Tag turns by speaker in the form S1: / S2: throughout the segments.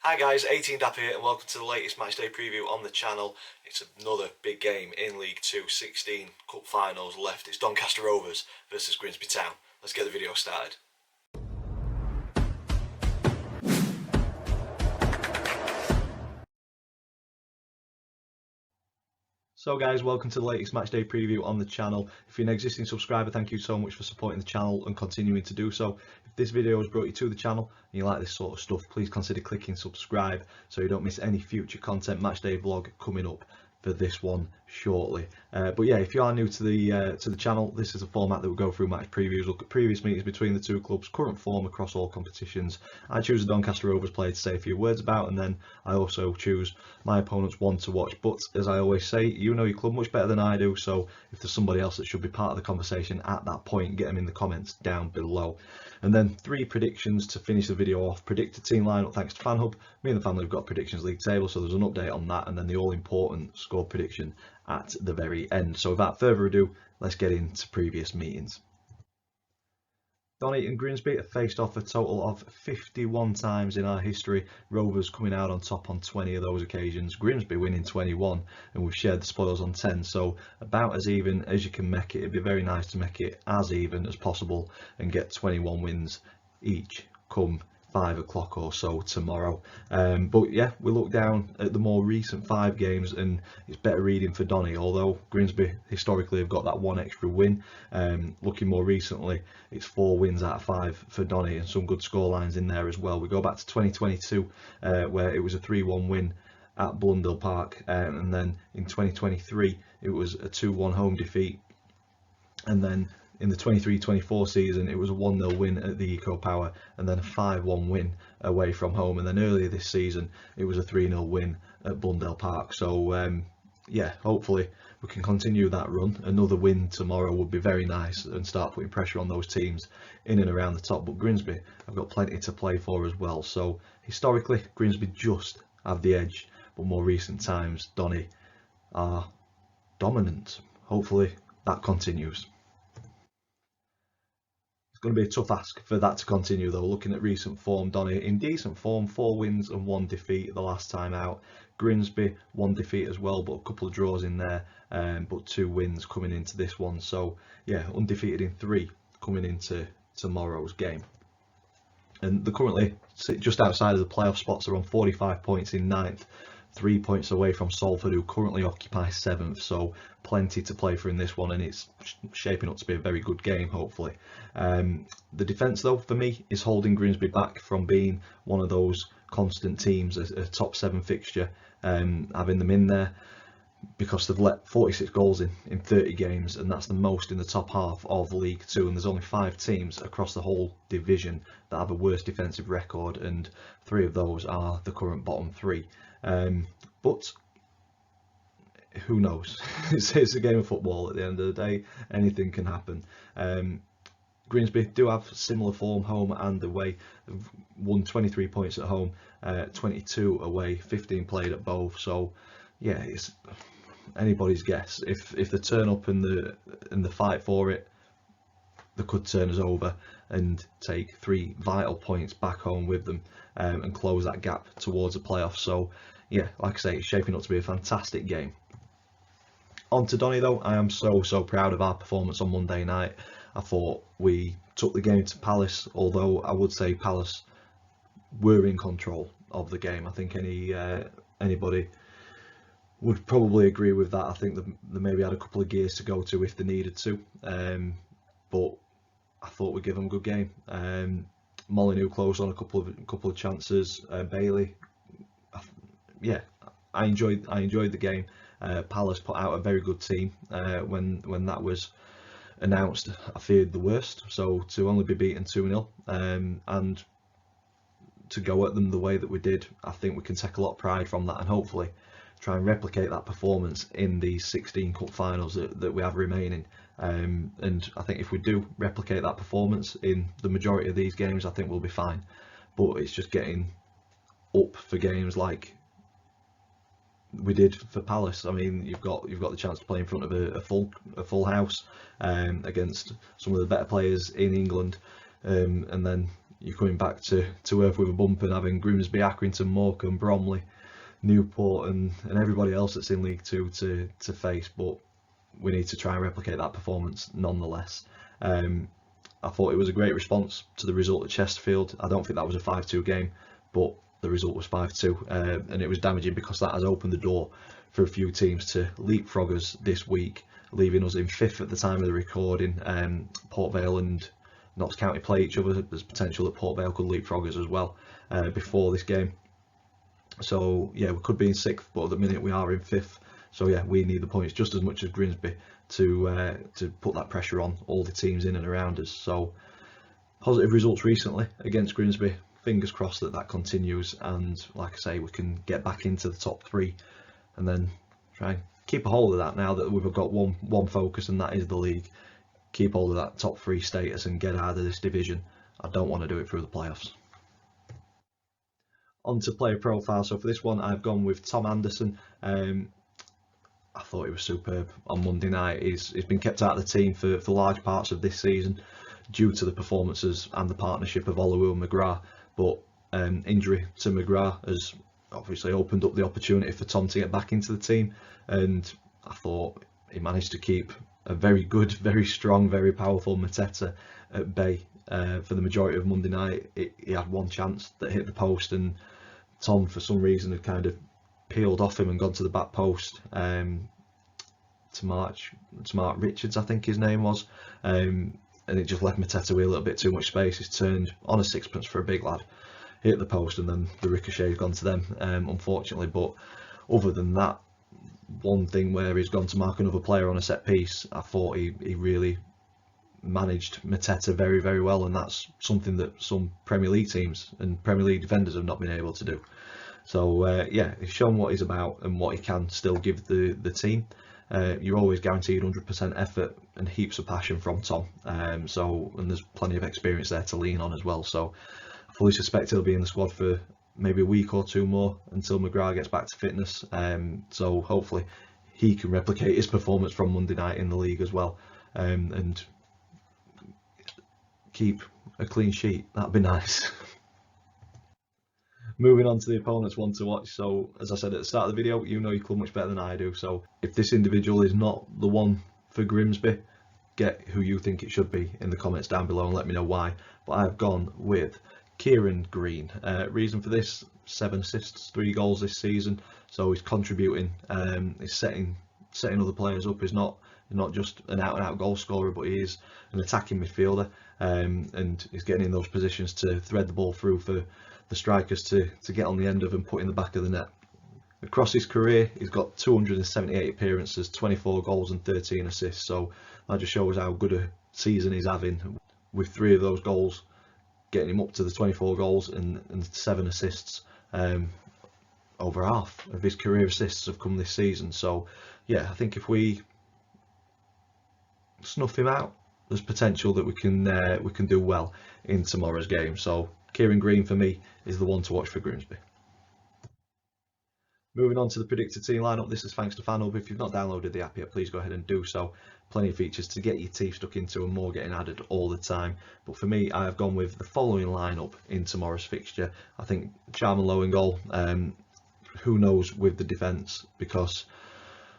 S1: Hi guys, 18 Dap here and welcome to the latest matchday preview on the channel. It's another big game in League 2, 16 cup finals left. It's Doncaster Rovers versus Grimsby Town. Let's get the video started. So guys, welcome to the latest matchday preview on the channel. If you're an existing subscriber, thank you so much for supporting the channel and continuing to do so. If this video has brought you to the channel and you like this sort of stuff, please consider clicking subscribe so you don't miss any future content matchday vlog coming up for this one shortly. But yeah, if you are new to the channel, this is a format that will go through match previews, look at previous meetings between the two clubs, current form across all competitions. I choose a Doncaster Rovers player to say a few words about, and then I also choose my opponent's one to watch. But as I always say, you know your club much better than I do, so if there's somebody else that should be part of the conversation at that point, get them in the comments down below. And then 3 predictions to finish the video off. Predicted team lineup thanks to FanHub. Me and the family have got predictions league table, so there's an update on that, and then the all important score prediction at the very end. So without further ado, let's get into previous meetings. Donny and Grimsby have faced off a total of 51 times in our history. Rovers coming out on top on 20 of those occasions, Grimsby winning 21, and we've shared the spoils on 10, so about as even as you can make it. It'd be very nice to make it as even as possible and get 21 wins each come 5 o'clock or so tomorrow. But yeah, we look down at the more recent 5 games and it's better reading for Donny, although Grimsby historically have got that one extra win. Looking more recently, it's 4 wins out of 5 for Donny and some good score lines in there as well. We go back to 2022 where it was a 3-1 win at Blundell Park, and then in 2023 it was a 2-1 home defeat, and then in the 23-24 season it was a 1-0 win at the Eco Power and then a 5-1 win away from home, and then earlier this season it was a 3-0 win at Blundell Park. So yeah, hopefully we can continue that run. Another win tomorrow would be very nice and start putting pressure on those teams in and around the top. But Grimsby have got plenty to play for as well, so historically Grimsby just have the edge, but more recent times Donny are dominant. Hopefully that continues. Going to be a tough ask for that to continue though. Looking at recent form, Donny in decent form, 4 wins and 1 defeat the last time out. Grimsby 1 defeat as well, but a couple of draws in there, but 2 wins coming into this one. So yeah, undefeated in 3 coming into tomorrow's game. And they're currently just outside of the playoff spots. They're on 45 points in 9th, 3 points away from Salford, who currently occupy 7th, so plenty to play for in this one, and it's shaping up to be a very good game, hopefully. The defence, though, for me, is holding Grimsby back from being one of those constant teams, a top 7 fixture, having them in there, because they've let 46 goals in 30 games, and that's the most in the top half of League 2, and there's only 5 teams across the whole division that have a worse defensive record, and 3 of those are the current bottom 3. But who knows? It's a game of football at the end of the day. Anything can happen. Grimsby do have similar form home and away. They've won 23 points at home, 22 away, 15 played at both. So yeah, it's anybody's guess. If they turn up in the fight for it, they could turn us over and take 3 vital points back home with them, and close that gap towards the playoffs. So yeah, like I say, it's shaping up to be a fantastic game. On to Donny though. I am so proud of our performance on Monday night. I thought we took the game to Palace, although I would say Palace were in control of the game. I think anybody would probably agree with that. I think they maybe had a couple of gears to go to if they needed to, but I thought we'd give them a good game. Molyneux close on a couple of chances. Bailey, yeah, I enjoyed the game. Palace put out a very good team. When that was announced, I feared the worst. So to only be beaten 2-0 and to go at them the way that we did, I think we can take a lot of pride from that, and hopefully try and replicate that performance in these 16 cup finals that we have remaining. And I think if we do replicate that performance in the majority of these games, I think we'll be fine. But it's just getting up for games like we did for Palace. I mean, you've got the chance to play in front of a full house against some of the better players in England, and then you're coming back to earth with a bump and having Grimsby, Accrington, Morecambe, Bromley, Newport and everybody else that's in League Two to face, but we need to try and replicate that performance nonetheless. I thought it was a great response to the result at Chesterfield. I don't think that was a 5-2 game, but the result was 5-2, and it was damaging because that has opened the door for a few teams to leapfrog us this week, leaving us in 5th at the time of the recording. Port Vale and Notts County play each other. There's potential that Port Vale could leapfrog us as well before this game. So yeah, we could be in 6th, but at the minute we are in 5th. So yeah, we need the points just as much as Grimsby to put that pressure on all the teams in and around us. So positive results recently against Grimsby. Fingers crossed that that continues, and like I say, we can get back into the top 3 and then try and keep a hold of that now that we've got one focus, and that is the league. Keep hold of that top 3 status and get out of this division. I don't want to do it through the playoffs. On to player profile. So for this one, I've gone with Tom Anderson. I thought he was superb on Monday night. He's been kept out of the team for large parts of this season due to the performances and the partnership of Oluwu and McGrath, but injury to McGrath has obviously opened up the opportunity for Tom to get back into the team, and I thought he managed to keep a very good, very strong, very powerful Mateta at bay for the majority of Monday night. He had one chance that hit the post, and Tom for some reason had kind of peeled off him and gone to the back post to Mark Richards, I think his name was, and it just left Mateta with a little bit too much space. He's turned on a sixpence for a big lad, hit the post, and then the ricochet's gone to them, unfortunately. But other than that, one thing where he's gone to mark another player on a set piece, I thought he really managed Mateta very, very well, and that's something that some Premier League teams and Premier League defenders have not been able to do. So yeah, he's shown what he's about and what he can still give the team. You're always guaranteed 100% effort and heaps of passion from Tom. And there's plenty of experience there to lean on as well. So I fully suspect he'll be in the squad for maybe a week or 2 more until McGrath gets back to fitness. So hopefully he can replicate his performance from Monday night in the league as well, and keep a clean sheet. That'd be nice. Moving on to the opponent's one to watch. So as I said at the start of the video, you know your club much better than I do. So if this individual is not the one for Grimsby, get who you think it should be in the comments down below and let me know why. But I've gone with Kieran Green. Reason for this: 7 assists, 3 goals this season. So he's contributing. He's setting other players up. He's not just an out-and-out goal scorer, but he is an attacking midfielder, and he's getting in those positions to thread the ball through for the strikers to get on the end of and put in the back of the net. Across his career, he's got 278 appearances, 24 goals and 13 assists, so that just shows how good a season he's having, with 3 of those goals getting him up to the 24 goals and 7 assists. Over half of his career assists have come this season. So yeah, I think if we snuff him out, there's potential that we can do well in tomorrow's game. So Kieran Green for me is the one to watch for Grimsby. Moving on to the predicted team lineup. This is thanks to FanHub. If you've not downloaded the app yet, please go ahead and do so. Plenty of features to get your teeth stuck into and more getting added all the time. But for me, I have gone with the following lineup in tomorrow's fixture. I think Charman Lowe in goal. Who knows with the defence, because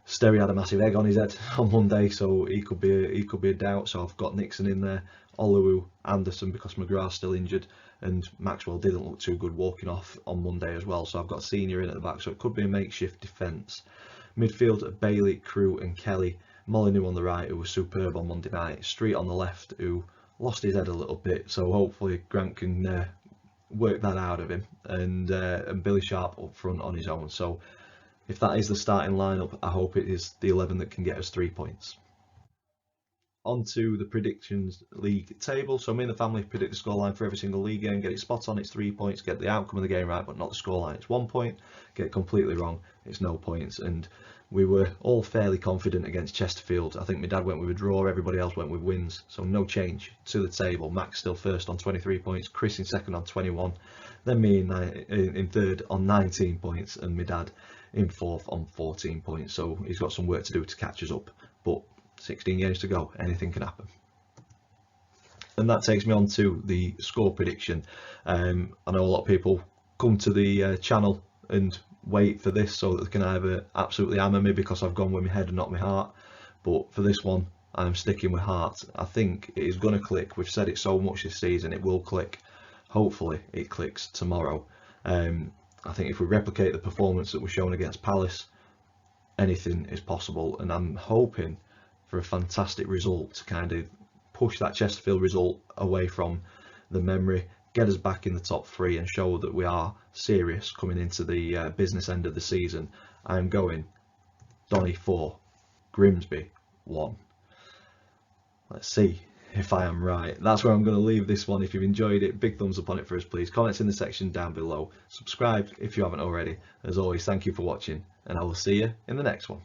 S1: Sterry had a massive egg on his head on Monday, so he could be a doubt. So I've got Nixon in there, Oluwu, Anderson because McGrath's still injured, and Maxwell didn't look too good walking off on Monday as well. So I've got Senior in at the back, so it could be a makeshift defence. Midfield: Bailey, Crew and Kelly. Molyneux on the right, who was superb on Monday night. Street on the left, who lost his head a little bit, so hopefully Grant can work that out of him, and Billy Sharp up front on his own. So if that is the starting lineup, I hope it is the 11 that can get us 3 points. On to the predictions league table. So me and the family predict the scoreline for every single league game. Get it spot on, it's 3 points. Get the outcome of the game right, but not the scoreline, it's 1 point. Get it completely wrong, it's no points. And we were all fairly confident against Chesterfield. I think my dad went with a draw, everybody else went with wins. So no change to the table. Max still first on 23 points, Chris in second on 21, then me in third on 19 points, and my dad in fourth on 14 points. So he's got some work to do to catch us up, but 16 games to go, anything can happen. And that takes me on to the score prediction. I know a lot of people come to the channel and wait for this so that they can either absolutely hammer me because I've gone with my head and not my heart, but for this one I'm sticking with heart. I think it is going to click. We've said it so much this season, it will click. Hopefully it clicks tomorrow. I think if we replicate the performance that was shown against Palace, anything is possible, and I'm hoping for a fantastic result to kind of push that Chesterfield result away from the memory, get us back in the top 3 and show that we are serious coming into the business end of the season. I'm going Donny 4, Grimsby 1. Let's see if I am right. That's where I'm going to leave this one. If you've enjoyed it, big thumbs up on it for us please. Comments in the section down below. Subscribe if you haven't already. As always, thank you for watching, and I will see you in the next one.